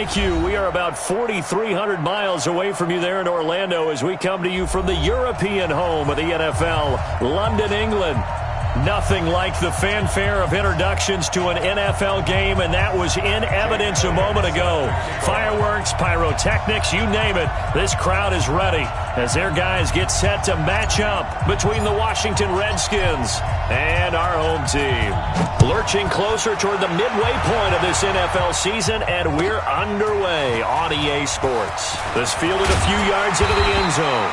thank you. We are about 4,300 miles away from you there in Orlando as we come to you from the European home of the NFL, London, England. Nothing like the fanfare of introductions to an NFL game, and that was in evidence a moment ago. Fireworks, pyrotechnics, you name it. This crowd is ready as their guys get set to match up between the Washington Redskins and our home team. Lurching closer toward the midway point of this NFL season, and we're underway on EA Sports. This fielded a few yards into the end zone.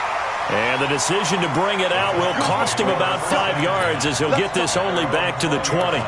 And the decision to bring it out will cost him about 5 yards as he'll get this only back to the 20.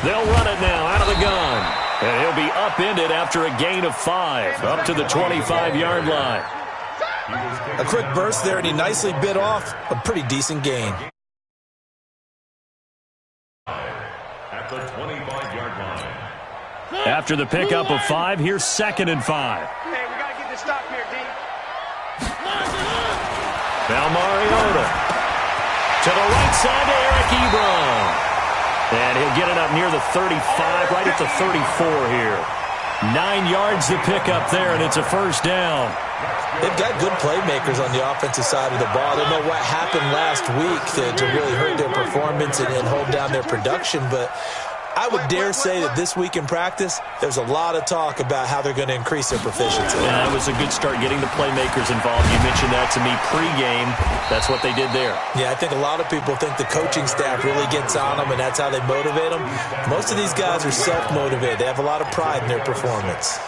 They'll run it now out of the gun. And he'll be upended after a gain of 5, up to the 25-yard line. A quick burst there, and he nicely bit off a pretty decent gain. At the 25-yard line. After the pickup of 5, here's 2nd and 5. Hey, we got to get this stop here, D. Now Mariota to the right side to Eric Ebron. And he'll get it up near the 35, right at the 34 here. 9 yards to pick up there, and it's a first down. They've got good playmakers on the offensive side of the ball. I don't know what happened last week to really hurt their performance and hold down their production, but I would dare say that this week in practice, there's a lot of talk about how they're going to increase their proficiency. Yeah, that was a good start getting the playmakers involved. You mentioned that to me pregame. That's what they did there. Yeah, I think a lot of people think the coaching staff really gets on them, and that's how they motivate them. Most of these guys are self-motivated. They have a lot of pride in their performance.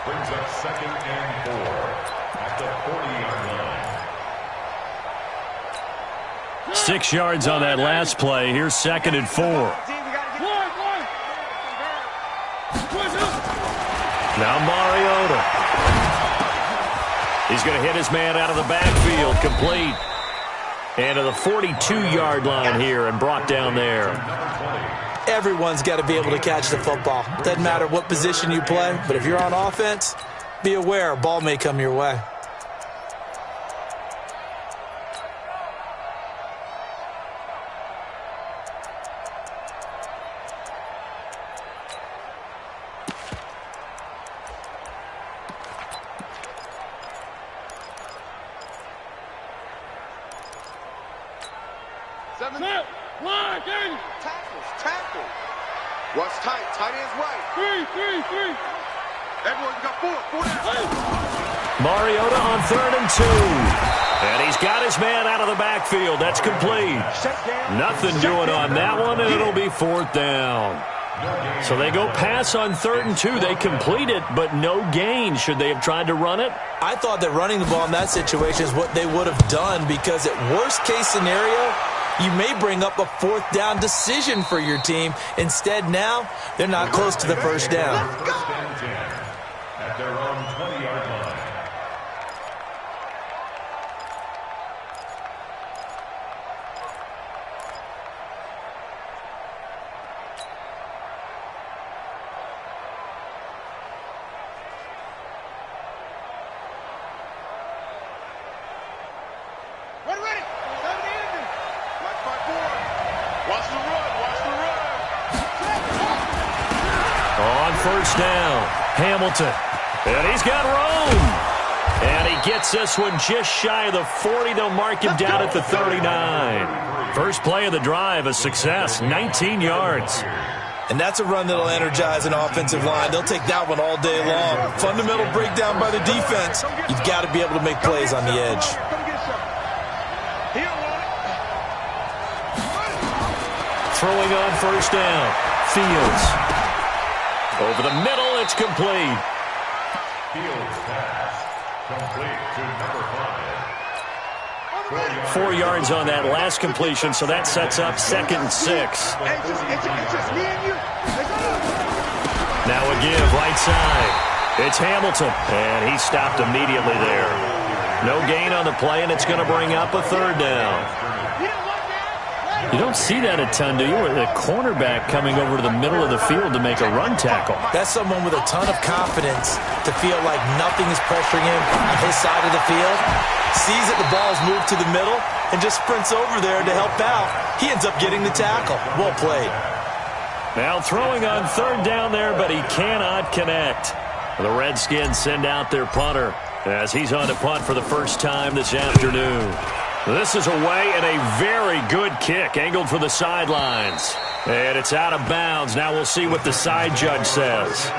Brings up 2nd and 4 at the 40-yard line. 6 yards on that last play. Here's 2nd and 4. Now Mariota. He's going to hit his man out of the backfield, complete. And to the 42-yard line here and brought down there. Everyone's got to be able to catch the football. Doesn't matter what position you play, but if you're on offense, be aware a ball may come your way. Tackle. What's tight? Tight end's right. Three. Everyone got 4 down. Mariota on 3rd and 2. And he's got his man out of the backfield. That's complete. Nothing doing on that one, and it'll be 4th down. So they go pass on 3rd and 2. They complete it, but no gain. Should they have tried to run it? I thought that running the ball in that situation is what they would have done, because at worst case scenario, you may bring up a 4th down decision for your team. Instead, now, they're not close to the first down. First and 10 at their own 20-yard line. First down, Hamilton. And he's got room. And he gets this one just shy of the 40. They'll mark him down at the 39. First play of the drive, a success, 19 yards. And that's a run that'll energize an offensive line. They'll take that one all day long. Fundamental breakdown by the defense. You've got to be able to make plays on the edge. Throwing on first down, Fields. Over the middle, it's complete. Fields pass. Complete to number 5. 4 yards on that last completion, so that sets up 2nd and 6. It's just me and you. Now a give, right side. It's Hamilton, and he stopped immediately there. No gain on the play, and it's going to bring up a third down. You don't see that a ton, do you? With a cornerback coming over to the middle of the field to make a run tackle. That's someone with a ton of confidence to feel like nothing is pressuring him on his side of the field. Sees that the ball's moved to the middle and just sprints over there to help out. He ends up getting the tackle. Well played. Now throwing on third down there, but he cannot connect. The Redskins send out their punter as he's on to punt for the first time this afternoon. This is away and a very good kick, angled for the sidelines. And it's out of bounds. Now we'll see what the side judge says.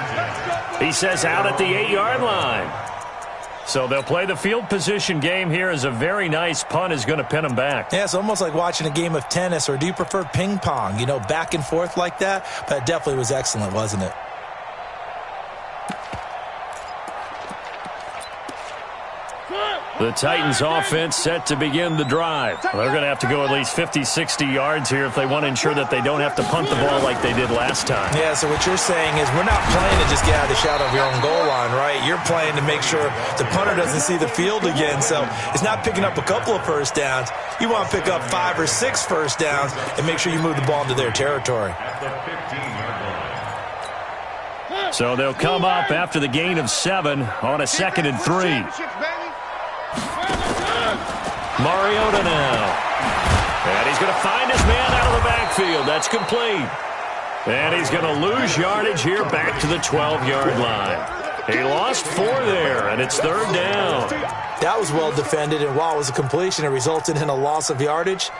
He says out at the 8-yard line. So they'll play the field position game here as a very nice punt is going to pin them back. Yeah, it's almost like watching a game of tennis, or do you prefer ping pong? You know, back and forth like that? But it definitely was excellent, wasn't it? The Titans offense set to begin the drive. They're going to have to go at least 50, 60 yards here if they want to ensure that they don't have to punt the ball like they did last time. Yeah, so what you're saying is we're not playing to just get out of the shadow of your own goal line, right? You're playing to make sure the punter doesn't see the field again. So it's not picking up a couple of first downs. You want to pick up 5 or 6 first downs and make sure you move the ball into their territory. So they'll come up after the gain of 7 on a 2nd and 3. Mariota now. And he's going to find his man out of the backfield. That's complete. And he's going to lose yardage here back to the 12-yard line. He lost 4 there, and it's third down. That was well defended, and while it was a completion, it resulted in a loss of yardage.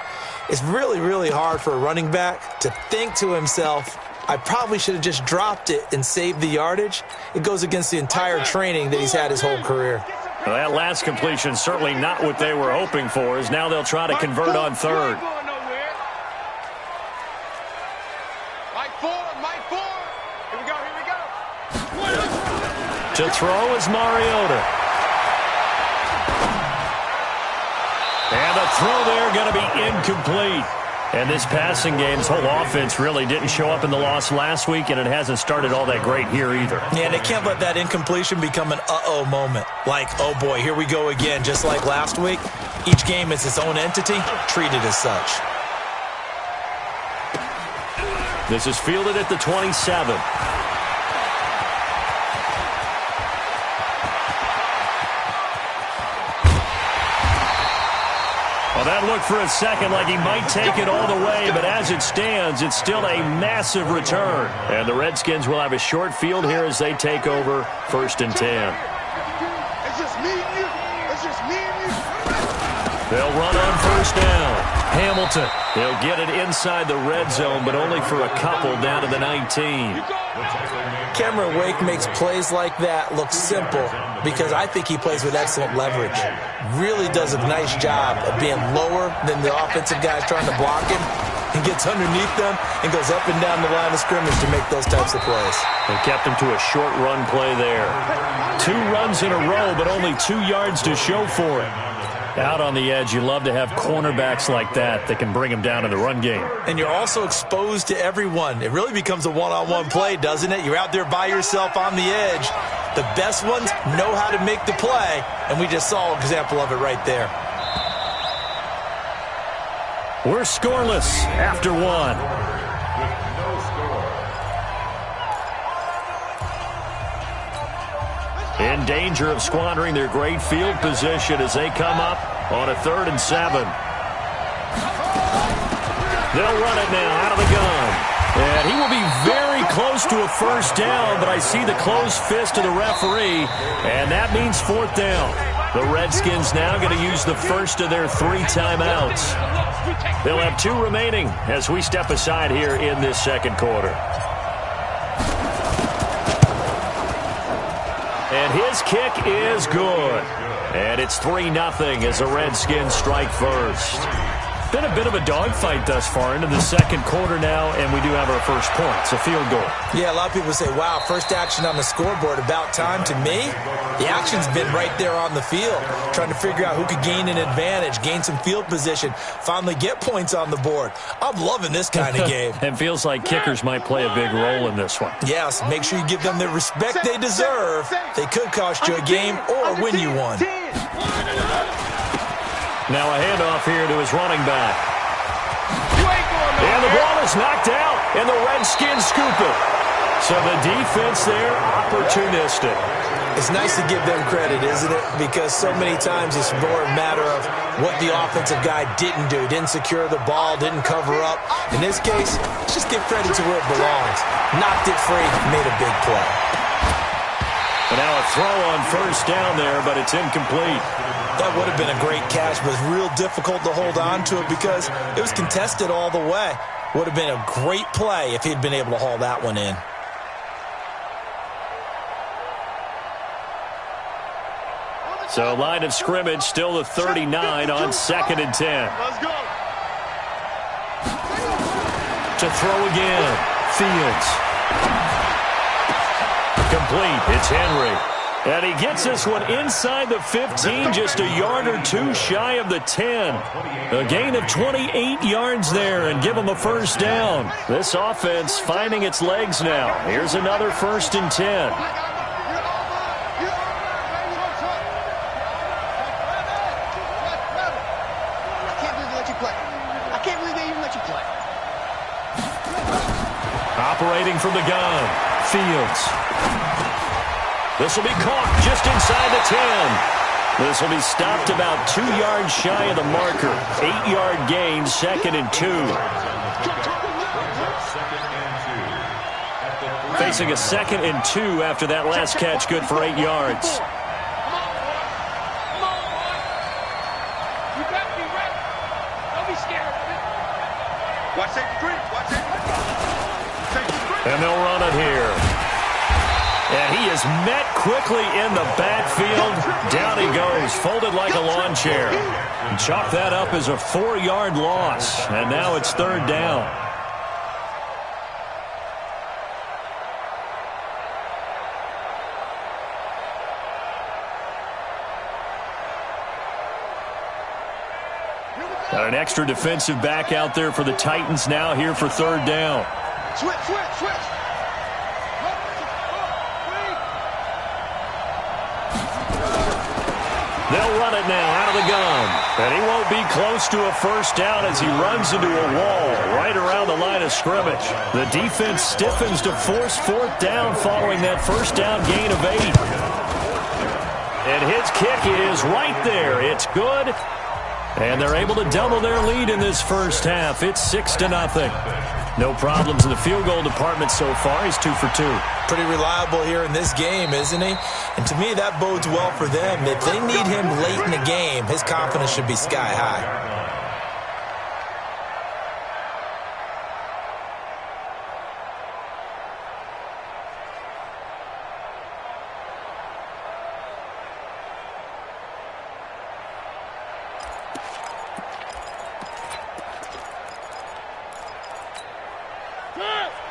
It's really, really hard for a running back to think to himself, I probably should have just dropped it and saved the yardage. It goes against the entire training that he's had his whole career. Well, that last completion certainly not what they were hoping for, as now they'll try to convert on third. Here we go. To throw is Mariota. And the throw there going to be incomplete. And this passing game's whole offense really didn't show up in the loss last week, and it hasn't started all that great here either. Yeah, and they can't let that incompletion become an uh-oh moment. Like, oh boy, here we go again, just like last week. Each game is its own entity, treated as such. This is fielded at the 27. Well, that looked for a second like he might take it all the way, but as it stands, it's still a massive return. And the Redskins will have a short field here as they take over 1st and 10. It's just me and you. It's just me and you. They'll run on 1st down. Hamilton. He'll get it inside the red zone, but only for a couple down to the 19. Cameron Wake makes plays like that look simple because I think he plays with excellent leverage. Really does a nice job of being lower than the offensive guys trying to block him, and gets underneath them and goes up and down the line of scrimmage to make those types of plays. They kept him to a short run play there. 2 runs in a row, but only 2 yards to show for it. Out on the edge, you love to have cornerbacks like that can bring him down in the run game. And you're also exposed to everyone. It really becomes a one-on-one play, doesn't it? You're out there by yourself on the edge. The best ones know how to make the play, and we just saw an example of it right there. We're scoreless after 1. In danger of squandering their great field position as they come up on a 3rd and 7. They'll run it now out of the gun. And he will be very close to a 1st down, but I see the closed fist of the referee, and that means 4th down. The Redskins now going to use the first of their 3 timeouts. They'll have 2 remaining as we step aside here in this 2nd quarter. And his kick is good. And it's 3-0 as the Redskins strike first. Been a bit of a dogfight thus far into the second quarter now, and we do have our first point. It's a field goal. Yeah, a lot of people say, wow, first action on the scoreboard, about time. To me, the action's been right there on the field, trying to figure out who could gain an advantage, gain some field position, finally get points on the board. I'm loving this kind of game. It feels like kickers might play a big role in this one. Yes, make sure you give them the respect they deserve. They could cost you a game or win you one. Now a handoff here to his running back. And the ball is knocked out, and the Redskins scoop it. So the defense there, opportunistic. It's nice to give them credit, isn't it? Because so many times it's more a matter of what the offensive guy didn't do. Didn't secure the ball, didn't cover up. In this case, let's just give credit to where it belongs. Knocked it free, made a big play. And now a throw on first down there, but it's incomplete. That would have been a great catch, but it's real difficult to hold on to it because it was contested all the way. Would have been a great play if he'd been able to haul that one in. So line of scrimmage still the 39 on 2nd and 10. Let's go. To throw again. Fields. Complete. It's Henry. And he gets this one inside the 15, just a yard or two shy of the 10. A gain of 28 yards there and give him a first down. This offense finding its legs now. Here's another 1st and 10. Operating from the gun. Fields. This will be caught just inside the 10. This will be stopped about 2 yards shy of the marker. 8-yard gain, 2nd and 2. Facing a 2nd and 2 after that last catch, good for 8 yards. And they'll run it here. And he is met quickly in the backfield. Down he goes, folded like a lawn chair. And chalk that up as a 4-yard loss. And now it's 3rd down. Got an extra defensive back out there for the Titans now here for 3rd down. Switch. They'll run it now out of the gun. And he won't be close to a first down as he runs into a wall right around the line of scrimmage. The defense stiffens to force 4th down following that first down gain of 8. And his kick is right there. It's good. And they're able to double their lead in this first half. It's 6-0. No problems in the field goal department so far. He's 2 for 2. Pretty reliable here in this game, isn't he? And to me, that bodes well for them. If they need him late in the game, his confidence should be sky high.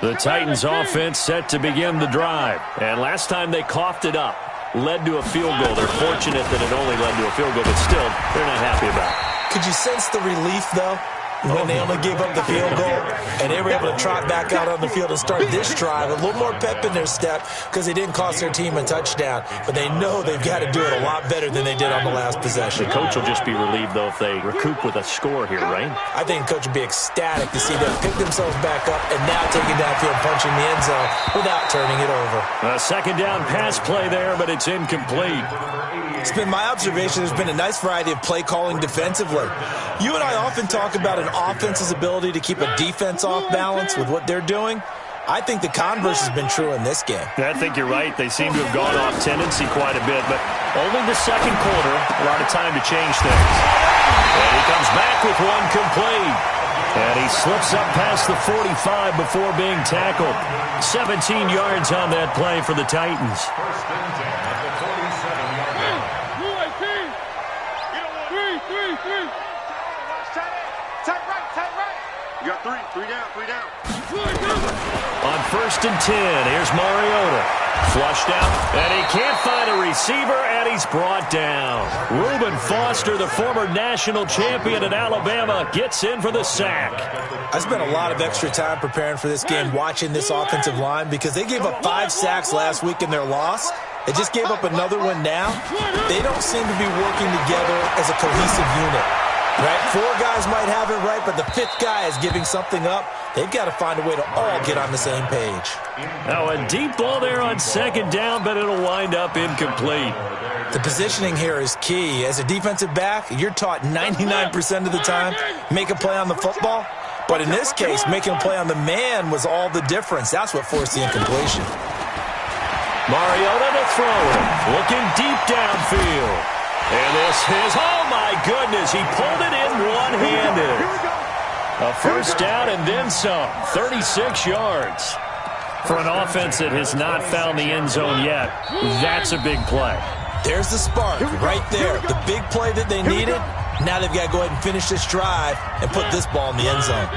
The Titans offense set to begin the drive. And last time they coughed it up, led to a field goal. They're fortunate that it only led to a field goal, but still, they're not happy about it. Could you sense the relief, though, when they only gave up the field goal and they were able to trot back out on the field and start this drive? A little more pep in their step because they didn't cost their team a touchdown, but they know they've got to do it a lot better than they did on the last possession. The coach will just be relieved, though, if they recoup with a score here, right? I think the coach would be ecstatic to see them pick themselves back up and now take it downfield, punching the end zone without turning it over. A 2nd down pass play there, but it's incomplete. It's been my observation there's been a nice variety of play calling defensively. You and I often talk about an offense's ability to keep a defense off balance with what they're doing. I think the converse has been true in this game. I think you're right. They seem to have gone off tendency quite a bit, but only the second quarter, a lot of time to change things. And he comes back with one complete. And he slips up past the 45 before being tackled. 17 yards on that play for the Titans. 1st and 10. Here's Mariota. Flushed out, and he can't find a receiver, and he's brought down. Reuben Foster, the former national champion at Alabama, gets in for the sack. I spent a lot of extra time preparing for this game watching this offensive line because they gave up 5 sacks last week in their loss. They just gave up another one now. They don't seem to be working together as a cohesive unit. Right? 4 guys might have it right, but the 5th guy is giving something up. They've got to find a way to all get on the same page. Now a deep ball there on 2nd down, but it'll wind up incomplete. The positioning here is key. As a defensive back, you're taught 99% of the time, make a play on the football. But in this case, making a play on the man was all the difference. That's what forced the incompletion. Mariota to throw it. Looking deep downfield. And this is, oh my goodness, he pulled it in one-handed. A 1st down and then some, 36 yards. For an offense that has not found the end zone yet, that's a big play. There's the spark right there. The big play that they needed. Now they've got to go ahead and finish this drive and put this ball in the end zone.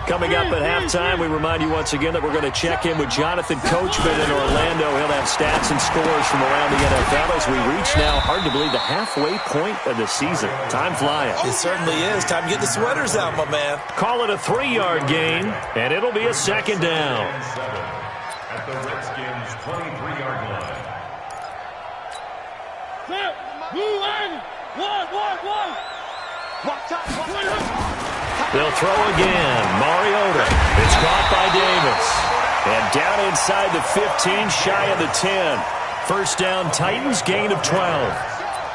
Coming up at halftime, we remind you once again that we're going to check in with Jonathan Coachman in Orlando. He'll have stats and scores from around the NFL as we reach now, hard to believe, the halfway point of the season. Time flying. It certainly is. Time to get the sweaters out, my man. Call it a 3-yard gain, and it'll be a 2nd down. At the Redskins' 23-yard line. They'll throw again. Mariota. It's caught by Davis. And down inside the 15, shy of the 10. 1st down, Titans, gain of 12.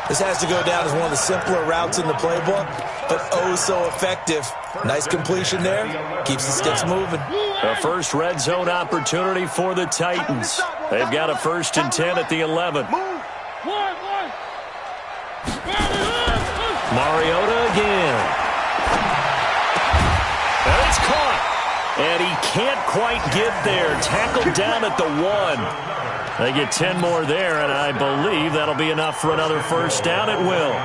This has to go down as one of the simpler routes in the playbook, but oh so effective. Nice completion there. Keeps the sticks moving. A first red zone opportunity for the Titans. They've got a 1st and 10 at the 11. Mariota again. And it's caught. And he can't quite get there. Tackled down at the 1. They get 10 more there, and I believe that'll be enough for another 1st down at will.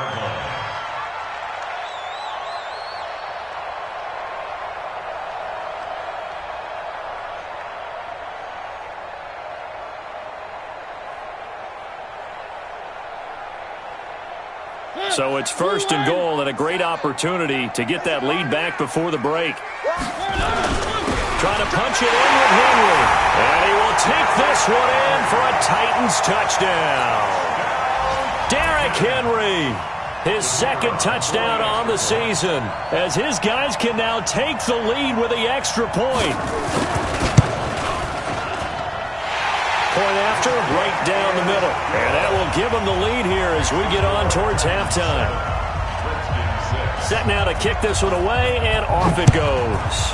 So it's 1st and goal and a great opportunity to get that lead back before the break. Trying to punch it in with Henry. And he will take this one in for a Titans touchdown. Derrick Henry, his 2nd touchdown on the season, as his guys can now take the lead with the extra point. Point after, right down the middle. And that will give them the lead here as we get on towards halftime. Set now to kick this one away, and off it goes.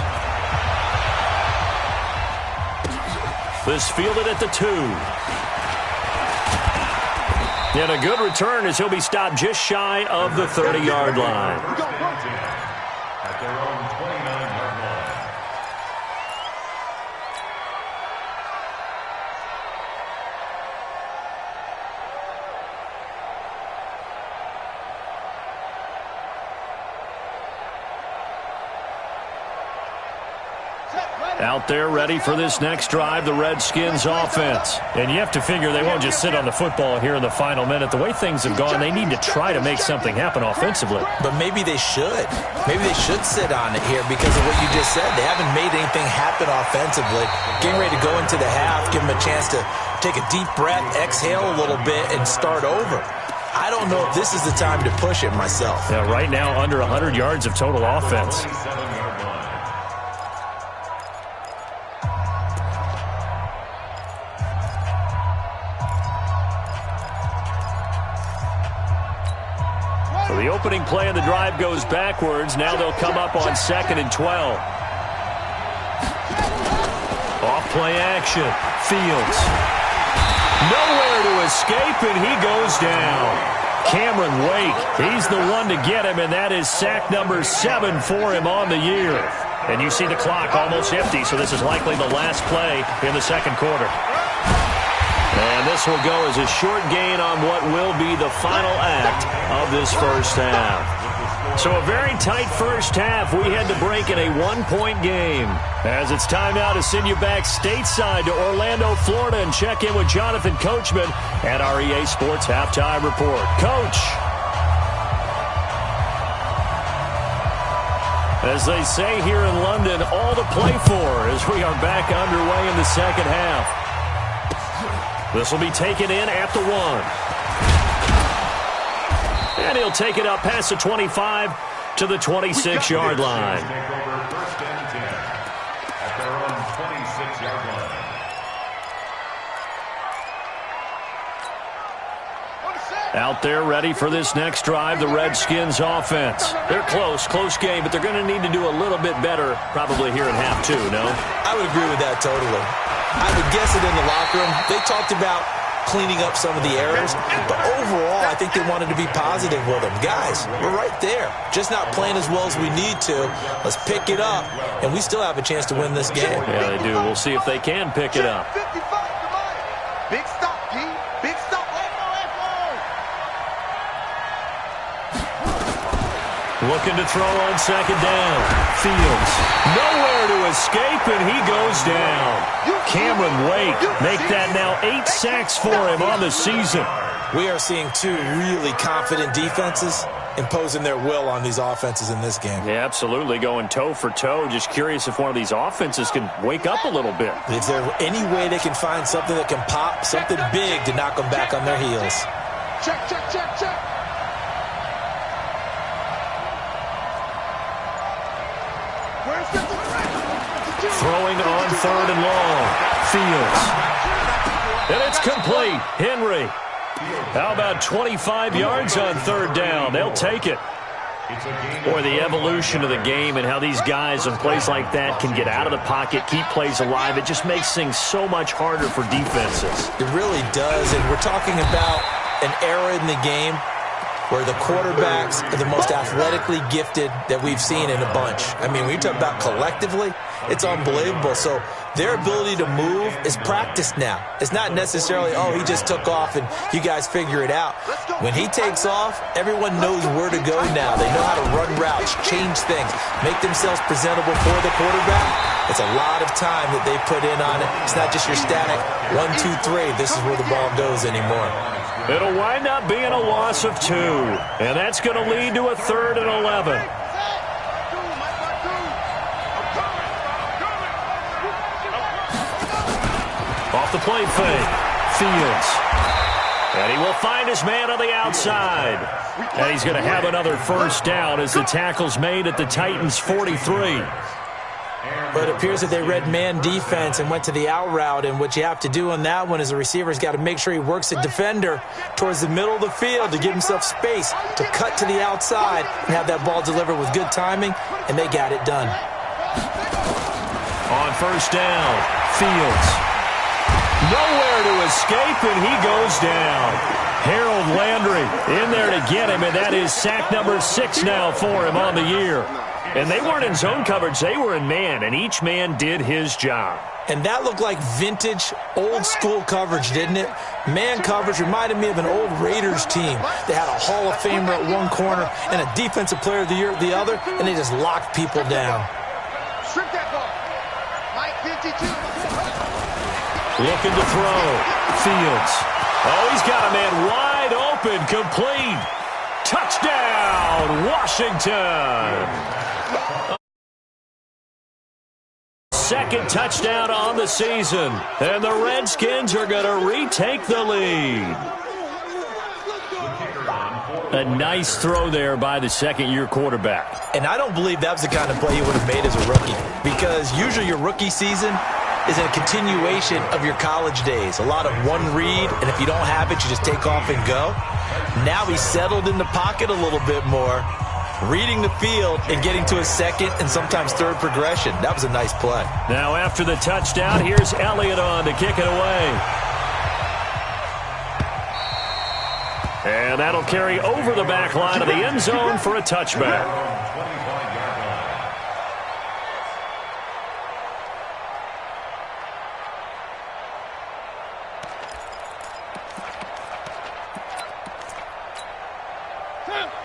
This fielded at the 2. And a good return as he'll be stopped just shy of the 30-yard line. At their own 29-yard line. Out there ready for this next drive, the Redskins offense. And you have to figure they won't just sit on the football here in the final minute. The way things have gone, they need to try to make something happen offensively. But maybe they should. Maybe they should sit on it here because of what you just said. They haven't made anything happen offensively. Getting ready to go into the half, give them a chance to take a deep breath, exhale a little bit, and start over. I don't know if this is the time to push it myself. Yeah, right now under 100 yards of total offense. The opening play of the drive goes backwards. Now they'll come up on 2nd and 12. Off play action. Fields. Nowhere to escape, and he goes down. Cameron Wake, he's the one to get him, and that is sack number 7 for him on the year. And you see the clock almost empty, so this is likely the last play in the 2nd quarter. And this will go as a short gain on what will be the final act of this 1st half. So a very tight first half. We had to break in a one-point game. As it's time now to send you back stateside to Orlando, Florida, and check in with Jonathan Coachman at our EA Sports Halftime Report. Coach. As they say here in London, all to play for as we are back underway in the second half. This will be taken in at the 1. And he'll take it up past the 25 to the 26-yard line. First and 10 at their own 26-yard line. Out there ready for this next drive, the Redskins offense. They're close game, but they're going to need to do a little bit better probably here in half 2, no? I would agree with that totally. I would guess it in the locker room. They talked about cleaning up some of the errors, but overall, I think they wanted to be positive with them. Guys, we're right there. Just not playing as well as we need to. Let's pick it up, and we still have a chance to win this game. Yeah, they do. We'll see if they can pick it up. Big stop, G. Big stop. Looking to throw on second down. Fields. Nowhere to escape, and he goes down. Cameron Wake make that now 8 sacks for him on the season. We are seeing two really confident defenses imposing their will on these offenses in this game. Yeah, absolutely, going toe for toe. Just curious if one of these offenses can wake up a little bit. Is there any way they can find something that can pop, something big to knock them back on their heels? Check. Throwing on third and long. Fields. And it's complete. Henry. How about 25 yards on third down? They'll take it. Boy, the evolution of the game and how these guys in plays like that can get out of the pocket, keep plays alive, it just makes things so much harder for defenses. It really does, and we're talking about an era in the game where the quarterbacks are the most athletically gifted that we've seen in a bunch. I mean, when you talk about collectively, it's unbelievable. So their ability to move is practiced now. It's not necessarily, oh, he just took off and you guys figure it out. When he takes off, everyone knows where to go now. They know how to run routes, change things, make themselves presentable for the quarterback. It's a lot of time that they put in on it. It's not just your static 1, 2, 3. This is where the ball goes anymore. It'll wind up being a loss of 2, and that's going to lead to a 3rd and 11. Off the play fake, Fields. And he will find his man on the outside. And he's going to have another first down as the tackle's made at the Titans' 43. But it appears that they read man defense and went to the out route, and what you have to do on that one is the receiver's got to make sure he works the defender towards the middle of the field to give himself space to cut to the outside and have that ball delivered with good timing, and they got it done. On first down, Fields. Nowhere to escape, and he goes down. Harold Landry in there to get him, and that is sack number 6 now for him on the year. And they weren't in zone coverage, they were in man, and each man did his job. And that looked like vintage, old-school coverage, didn't it? Man coverage reminded me of an old Raiders team. They had a Hall of Famer at one corner and a Defensive Player of the Year at the other, and they just locked people down. Strip that ball. Mike 52. Looking to throw. Fields. Oh, he's got a man wide open, complete. Touchdown, Washington. Second touchdown on the season. And the Redskins are going to retake the lead. A nice throw there by the second-year quarterback. And I don't believe that was the kind of play he would have made as a rookie, because usually your rookie season is a continuation of your college days. A lot of one read, and if you don't have it, you just take off and go. Now he's settled in the pocket a little bit more, reading the field and getting to a second and sometimes third progression. That was a nice play. Now after the touchdown, here's Elliott on to kick it away. And that'll carry over the back line of the end zone for a touchback.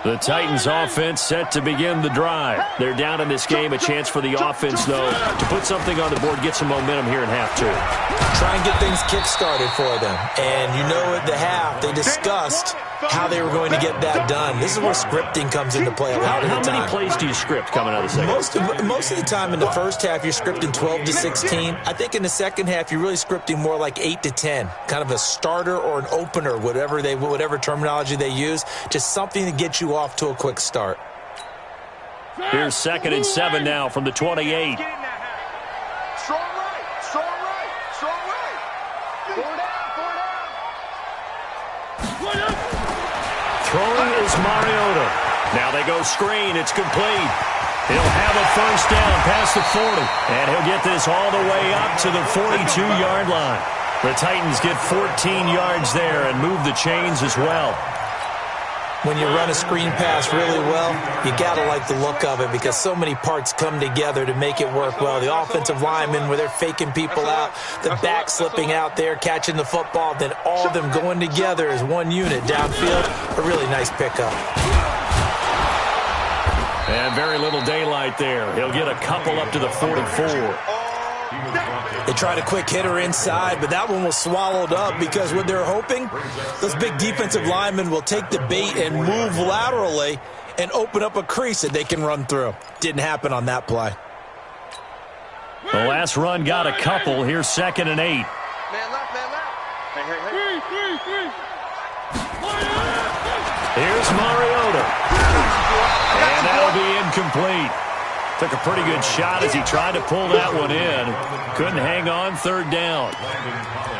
The Titans offense set to begin the drive. They're down in this game. A chance for the offense, though, to put something on the board, get some momentum here in half two. Try and get things kick-started for them. And you know at the half, they discussed how they were going to get that done. This is where scripting comes into play a lot of the time. How many plays do you script coming out of the second? Most of the time in the first half, you're scripting 12 to 16. I think in the second half, you're really scripting more like 8 to 10. Kind of a starter or an opener, whatever terminology they use. Just something to get you off to a quick start. Here's 2nd and 7 now from the 28. Strong right, strong right, strong right. 4 down. Throwing is Mariota. Now they go screen. It's complete. He'll have a first down past the 40. And he'll get this all the way up to the 42-yard line. The Titans get 14 yards there and move the chains as well. When you run a screen pass really well, you got to like the look of it because so many parts come together to make it work well. The offensive linemen, where they're faking people out, the back slipping out there, catching the football, then all of them going together as one unit downfield. A really nice pickup. And very little daylight there. He'll get a couple up to the 44. They tried a quick hitter inside, but that one was swallowed up because what they're hoping, those big defensive linemen will take the bait and move laterally and open up a crease that they can run through. Didn't happen on that play. The last run got a couple. Here's 2nd and 8. Man left, man left. Hey. Here's Mariota. And that'll be incomplete. Took a pretty good shot as he tried to pull that one in. Couldn't hang on, 3rd down.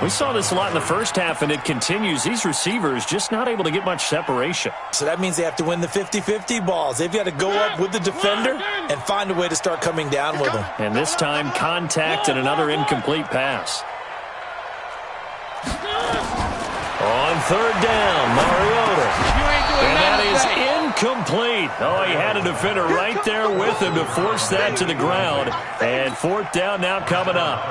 We saw this a lot in the first half, and it continues. These receivers just not able to get much separation. So that means they have to win the 50-50 balls. They've got to go up with the defender and find a way to start coming down with them. And this time, contact and another incomplete pass. On 3rd down, Mariota. And that is incomplete. Oh, he had a defender right there with him to force that to the ground. And 4th down now coming up.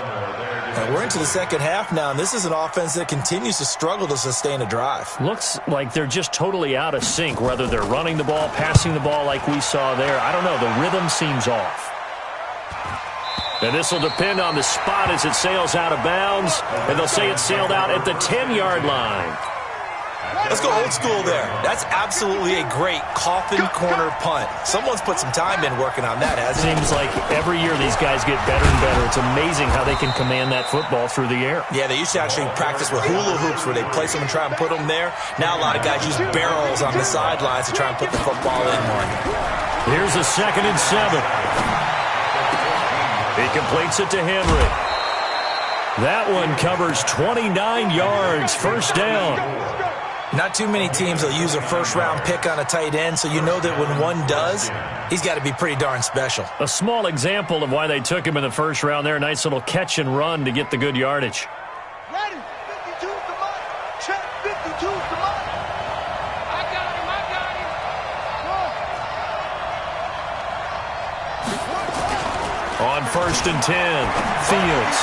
And we're into the second half now, and this is an offense that continues to struggle to sustain a drive. Looks like they're just totally out of sync, whether they're running the ball, passing the ball like we saw there. I don't know. The rhythm seems off. And this will depend on the spot as it sails out of bounds. And they'll say it sailed out at the 10-yard line. Let's go old school there. That's absolutely a great coffin corner punt. Someone's put some time in working on that, hasn't it? Seems like every year these guys get better and better. It's amazing how they can command that football through the air. Yeah, they used to actually practice with hula hoops where they place them and try and put them there. Now a lot of guys use barrels on the sidelines to try and put the football in more. Here's a 2nd and 7. He completes it to Henry. That one covers 29 yards, 1st down. Not too many teams will use a first-round pick on a tight end, so you know that when one does, he's got to be pretty darn special. A small example of why they took him in the 1st round there. Nice little catch and run to get the good yardage. Ready, 52 come on. Check, 52 come on. I got him. On 1st and 10, Fields.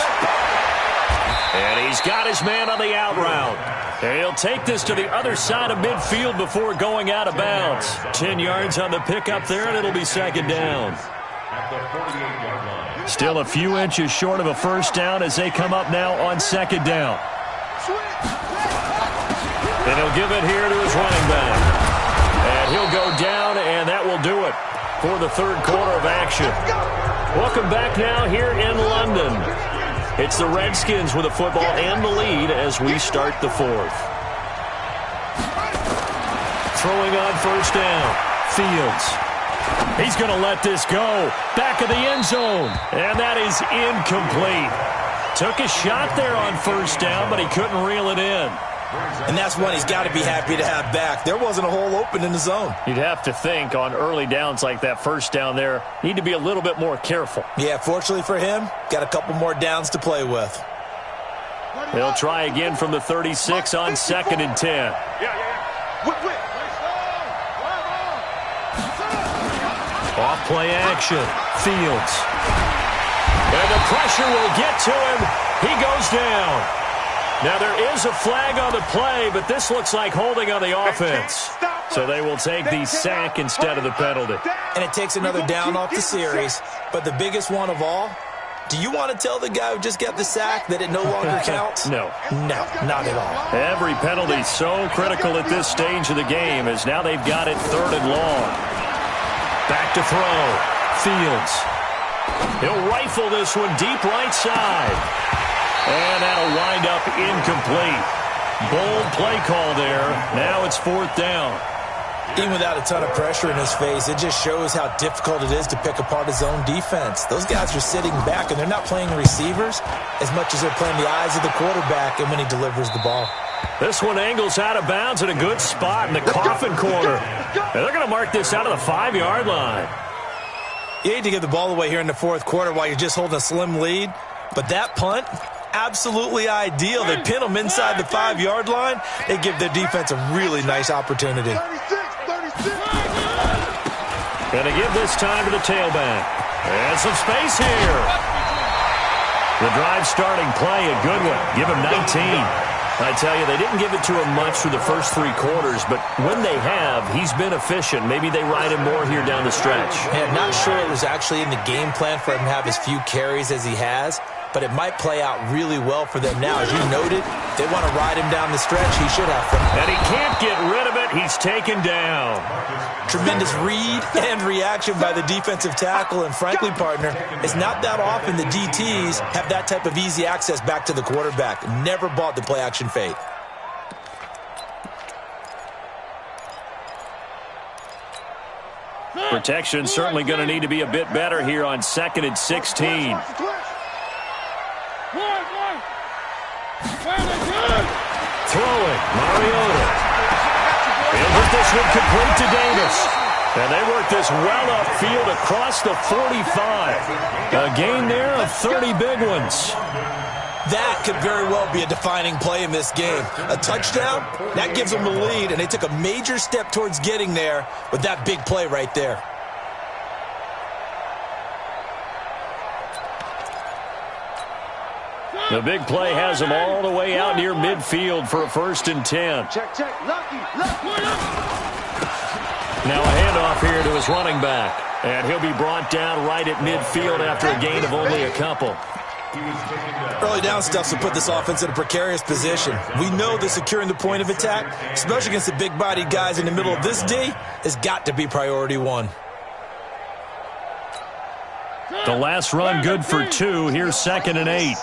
And he's got his man on the out route. And he'll take this to the other side of midfield before going out of bounds. 10 yards on the pickup there, and it'll be 2nd down. Still a few inches short of a 1st down as they come up now on 2nd down. And he'll give it here to his running back. And he'll go down, and that will do it for the 3rd quarter of action. Welcome back now here in London. It's the Redskins with the football and the lead as we start the 4th. Throwing on 1st down, Fields. He's going to let this go. Back of the end zone. And that is incomplete. Took a shot there on 1st down, but he couldn't reel it in. And that's one he's got to be happy to have back. There wasn't a hole open in the zone. You'd have to think on early downs like that 1st down there, need to be a little bit more careful. Yeah, fortunately for him, got a couple more downs to play with. They'll try again from the 36 on 2nd and 10. Off play action, Fields. And the pressure will get to him. He goes down. Now there is a flag on the play, but this looks like holding on the offense. Stop. So they will take the sack instead of the penalty. And it takes another down off the series. But the biggest one of all, do you want to tell the guy who just got the sack that it no longer counts? No. No, not at all. Every penalty so critical at this stage of the game as now they've got it 3rd and long. Back to throw. Fields. He'll rifle this one deep right side. And that'll wind up incomplete. Bold play call there. Now it's 4th down. Even without a ton of pressure in his face, it just shows how difficult it is to pick apart his own defense. Those guys are sitting back, and they're not playing receivers as much as they're playing the eyes of the quarterback and when he delivers the ball. This one angles out of bounds in a good spot in the coffin corner. And they're going to mark this out of the 5-yard line. You hate to give the ball away here in the 4th quarter while you're just holding a slim lead, but that punt, absolutely ideal. They pin them inside the 5-yard line. They give their defense a really nice opportunity. Going to give this time to the tailback. And some space here. The drive starting play, a good one. Give him 19. I tell you, they didn't give it to him much through the first 3 quarters, but when they have, he's been efficient. Maybe they ride him more here down the stretch. Yeah, not sure it was actually in the game plan for him to have as few carries as he has, but it might play out really well for them now. As you noted, they want to ride him down the stretch. He should have. And he can't get rid of it. He's taken down. Tremendous read and reaction by the defensive tackle. And frankly, partner, it's not that often the DTs have that type of easy access back to the quarterback. Never bought the play-action fake. Protection certainly going to need to be a bit better here on 2nd and 16. Throwing, Mariota. He'll get this one complete to Davis. And they work this well upfield across the 45. A gain there of 30 big ones. That could very well be a defining play in this game. A touchdown, that gives them the lead, and they took a major step towards getting there with that big play right there. The big play has him all the way out near midfield for a 1st and 10. Check. Lucky. Now a handoff here to his running back. And he'll be brought down right at midfield after a gain of only a couple. Early down stuff will put this offense in a precarious position. We know that securing the point of attack, especially against the big-bodied guys in the middle of this D, has got to be priority 1. The last run good for 2. Here's 2nd and 8.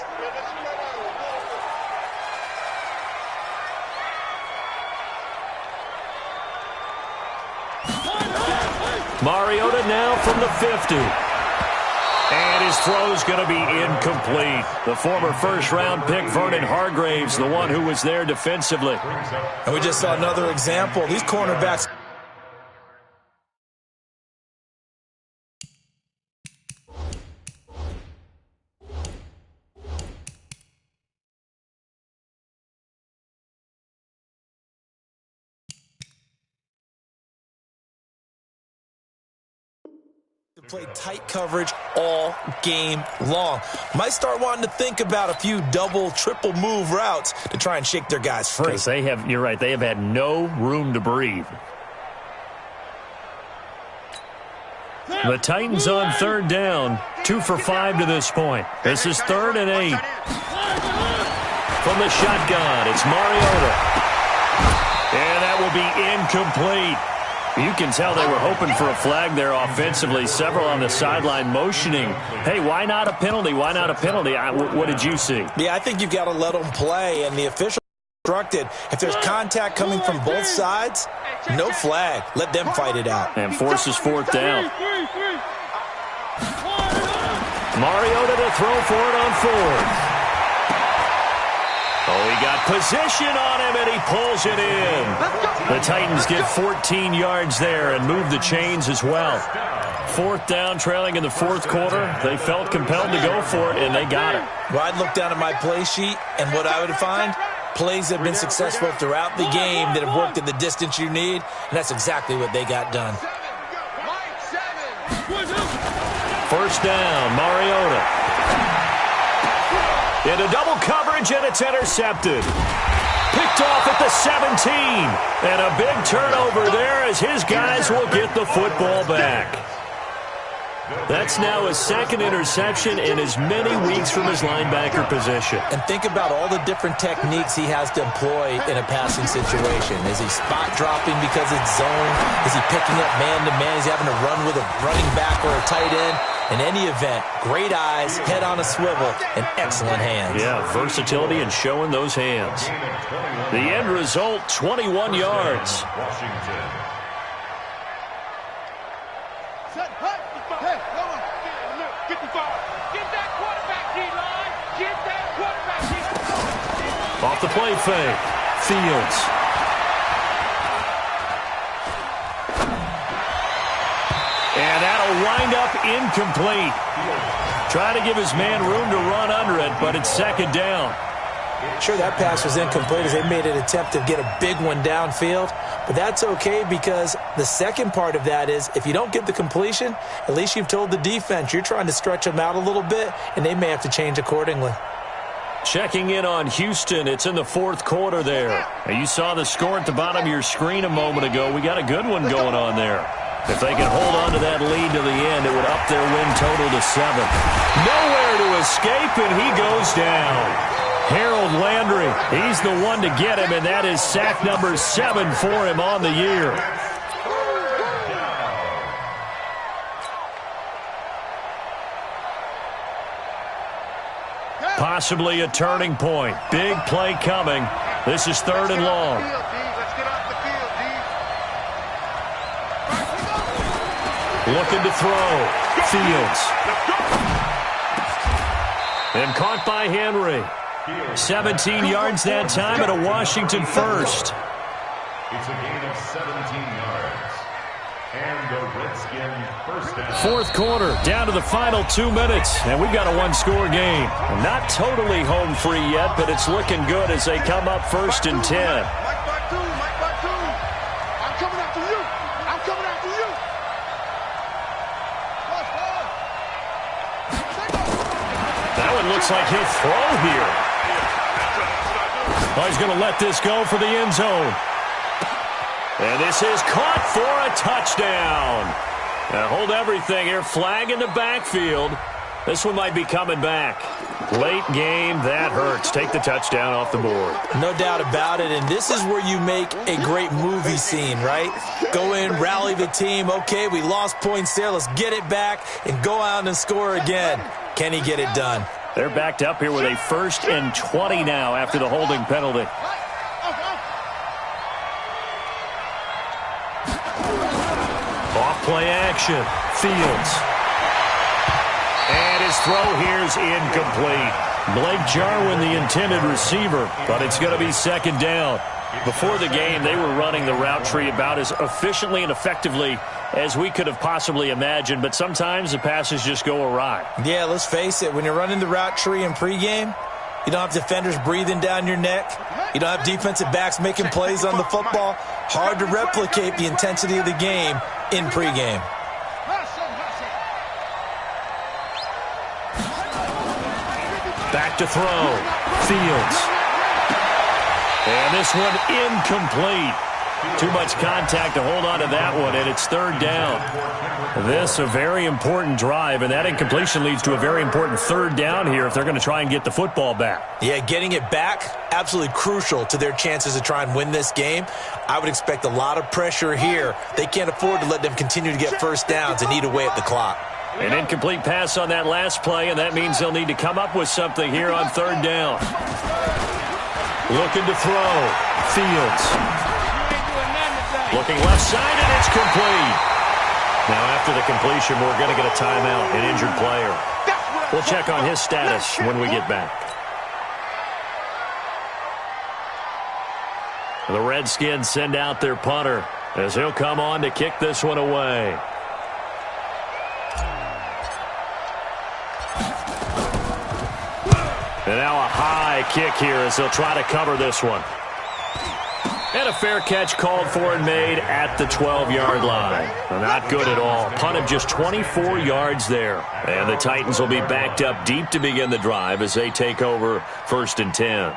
Mariota now from the 50. And his throw's going to be incomplete. The former first-round pick, Vernon Hargraves, the one who was there defensively. And we just saw another example. These cornerbacks... play tight coverage all game long. Might start wanting to think about a few double, triple move routes to try and shake their guys free. You're right, they have had no room to breathe. The Titans on 3rd down, 2 for 5 to this point. This is 3rd and 8. From the shotgun, it's Mariota. And that will be incomplete. You can tell they were hoping for a flag there offensively. Several on the sideline motioning. Hey, why not a penalty? Why not a penalty? What did you see? Yeah, I think you've got to let them play. And the official instructed, if there's contact coming from both sides, no flag. Let them fight it out. And forces 4th down. Mariota to throw for it on 4th. Oh, he got position on him, and he pulls it in. The Titans get 14 yards there and move the chains as well. 4th down, trailing in the 4th quarter. They felt compelled to go for it, and they got it. Well, I'd look down at my play sheet, and what I would find, plays that have been successful throughout the game that have worked at the distance you need, and that's exactly what they got done. 1st down, Mariota. Into double coverage, and it's intercepted. Picked off at the 17. And a big turnover there as his guys will get the football back. That's now his second interception in as many weeks from his linebacker position. And think about all the different techniques he has to employ in a passing situation. Is he spot dropping because it's zone? Is he picking up man-to-man? Is he having to run with a running back or a tight end? In any event, great eyes, head on a swivel, and excellent hands. Yeah, versatility and showing those hands. The end result, 21 yards. Washington. Off the play fake. Fields. And that'll wind up incomplete. Try to give his man room to run under it, but it's second down. Sure, that pass was incomplete as they made an attempt to get a big one downfield. But that's okay because the second part of that is if you don't get the completion, at least you've told the defense you're trying to stretch them out a little bit, and they may have to change accordingly. Checking in on Houston. It's in the fourth quarter there. And you saw the score at the bottom of your screen a moment ago. We got a good one going on there. If they can hold on to that lead to the end, it would up their win total to 7. Nowhere to escape, and he goes down. Harold Landry, he's the one to get him, and that is sack number 7 for him on the year. Possibly a turning point. Big play coming. This is 3rd and long. Looking to throw. Fields. And caught by Henry. 17 yards that time, and a Washington first. It's a gain of 17 yards. And the Redskin first down. Fourth quarter, down to the final 2 minutes, and we've got a one-score game. Not totally home free yet, but it's looking good as they come up 1st and 10. Mike Batu. I'm coming after you. I'm coming after you. That one looks like he'll throw here. Oh, he's going to let this go for the end zone. And this is caught for a touchdown. Now hold everything here. Flag in the backfield. This one might be coming back. Late game, that hurts. Take the touchdown off the board. No doubt about it, and this is where you make a great movie scene, right? Go in, rally the team. Okay, we lost points there. Let's get it back and go out and score again. Can he get it done? They're backed up here with a 1st and 20 now after the holding penalty. Off play action. Fields. And his throw here's incomplete. Blake Jarwin, the intended receiver, but it's going to be 2nd down. Before the game, they were running the route tree about as efficiently and effectively as we could have possibly imagined, but sometimes the passes just go awry. Yeah, let's face it. When you're running the route tree in pregame, you don't have defenders breathing down your neck. You don't have defensive backs making plays on the football. Hard to replicate the intensity of the game in pregame. Back to throw. Fields. And this one incomplete. Too much contact to hold on to that one, and it's 3rd down. This a very important drive, and that incompletion leads to a very important 3rd down here if they're going to try and get the football back. Yeah, getting it back, absolutely crucial to their chances to try and win this game. I would expect a lot of pressure here. They can't afford to let them continue to get first downs and eat away at the clock. An incomplete pass on that last play, and that means they'll need to come up with something here on 3rd down. Looking to throw. Fields. Looking left side, and it's complete. Now, after the completion, we're going to get a timeout, an injured player. We'll check on his status when we get back. The Redskins send out their punter as he'll come on to kick this one away. And now a high kick here as they'll try to cover this one. And a fair catch called for and made at the 12-yard line. Not good at all. Punt of just 24 yards there. And the Titans will be backed up deep to begin the drive as they take over 1st and 10.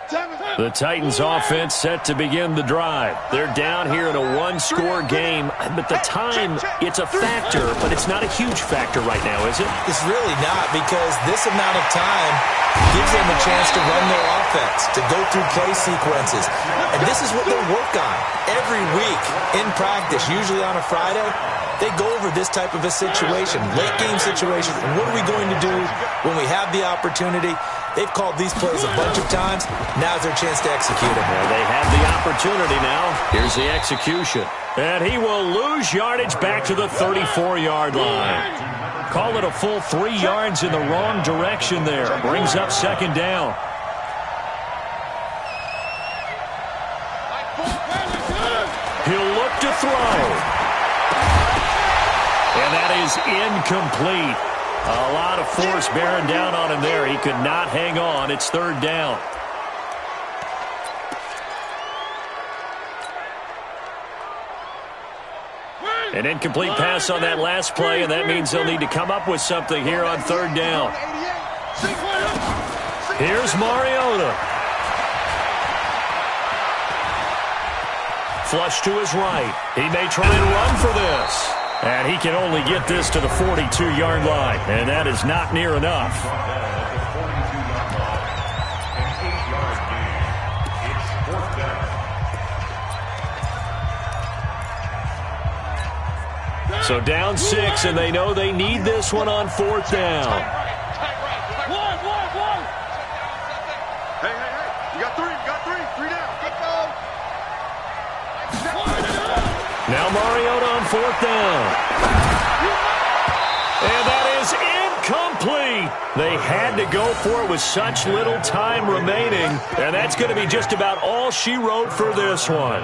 The Titans offense set to begin the drive. They're down here in a one-score game, but the time, it's a factor, but it's not a huge factor right now, is it? It's really not, because this amount of time gives them a chance to run their offense, to go through play sequences. And this is what they work on every week in practice, usually on a Friday. They go over this type of a situation, late game situation. What are we going to do when we have the opportunity? They've called these plays a bunch of times. Now's their chance to execute them. Well, they have the opportunity now. Here's the execution. And he will lose yardage back to the 34-yard line. Call it a full 3 yards in the wrong direction there. Brings up second down. He'll look to throw. And that is incomplete. A lot of force bearing down on him there. He could not hang on. It's third down. An incomplete pass on that last play, and that means they'll need to come up with something here on third down. Here's Mariota. Flush to his right. He may try and run for this. And he can only get this to the 42-yard line, and that is not near enough. So down 6, and they know they need this one on fourth down. Hey, you got three down. Now Mariota on fourth down. And that is incomplete. They had to go for it with such little time remaining. And that's going to be just about all she wrote for this one.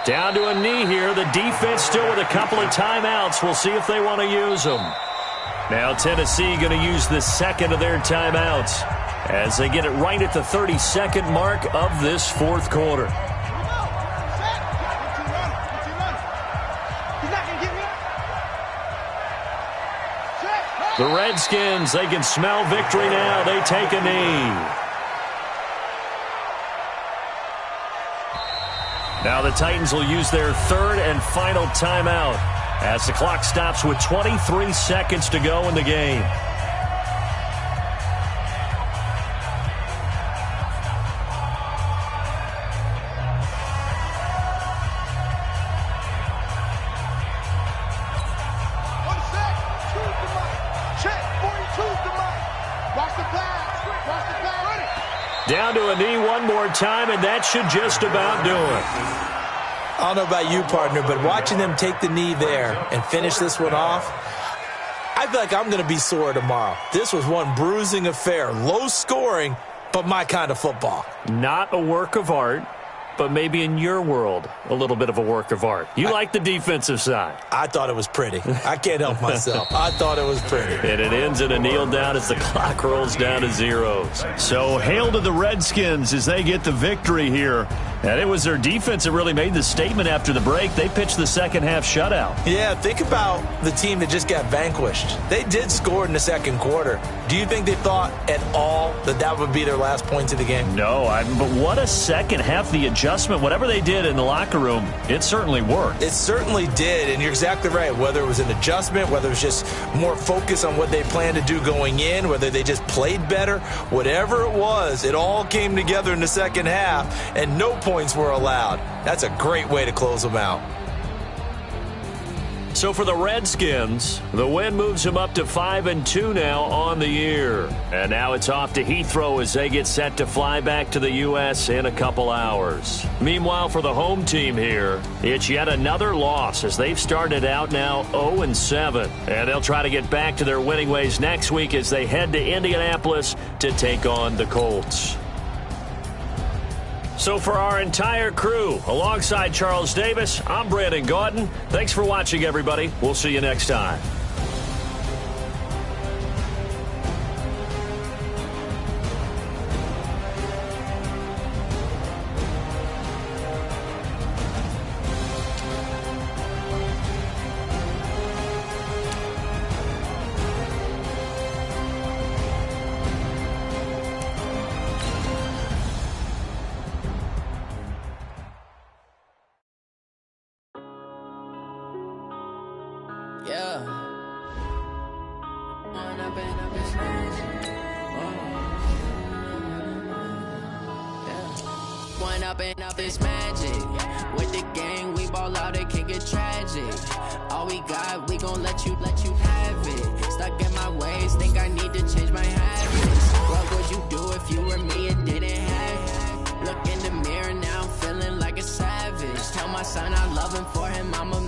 Down to a knee here. The defense still with a couple of timeouts. We'll see if they want to use them. Now Tennessee going to use the second of their timeouts as they get it right at the 32nd mark of this fourth quarter. The Redskins, they can smell victory now. They take a knee. Now the Titans will use their third and final timeout as the clock stops with 23 seconds to go in the game. Down to a knee one more time, and that should just about do it. I don't know about you, partner, but watching them take the knee there and finish this one off, I feel like I'm going to be sore tomorrow. This was one bruising affair. Low scoring, but my kind of football. Not a work of art, but maybe in your world, a little bit of a work of art. You like the defensive side. I thought it was pretty. I can't help myself. I thought it was pretty. And it ends in a kneel down as the clock rolls down to zeros. So hail to the Redskins as they get the victory here. And it was their defense that really made the statement after the break. They pitched the second half shutout. Yeah, think about the team that just got vanquished. They did score in the second quarter. Do you think they thought at all that that would be their last points of the game? No, but what a second half. The adjustment, whatever they did in the locker room, it certainly worked. It certainly did, and you're exactly right. Whether it was an adjustment, whether it was just more focus on what they planned to do going in, whether they just played better, whatever it was, it all came together in the second half, and no points were allowed. That's a great way to close them out. So for the Redskins, the win moves them up to 5-2 now on the year. And now it's off to Heathrow as they get set to fly back to the U.S. in a couple hours. Meanwhile, for the home team here, it's yet another loss as they've started out now 0-7. And they'll try to get back to their winning ways next week as they head to Indianapolis to take on the Colts. So for our entire crew, alongside Charles Davis, I'm Brandon Gaudin. Thanks for watching, everybody. We'll see you next time. Yeah. One up and up is magic. Yeah. One up and up is magic. With the gang, we ball out, it can get tragic. All we got, we gon' let you have it. Stuck in my ways, think I need to change my habits. What would you do if you were me and didn't have it? Look in the mirror now, I'm feeling like a savage. Tell my son I love him, for him I'ma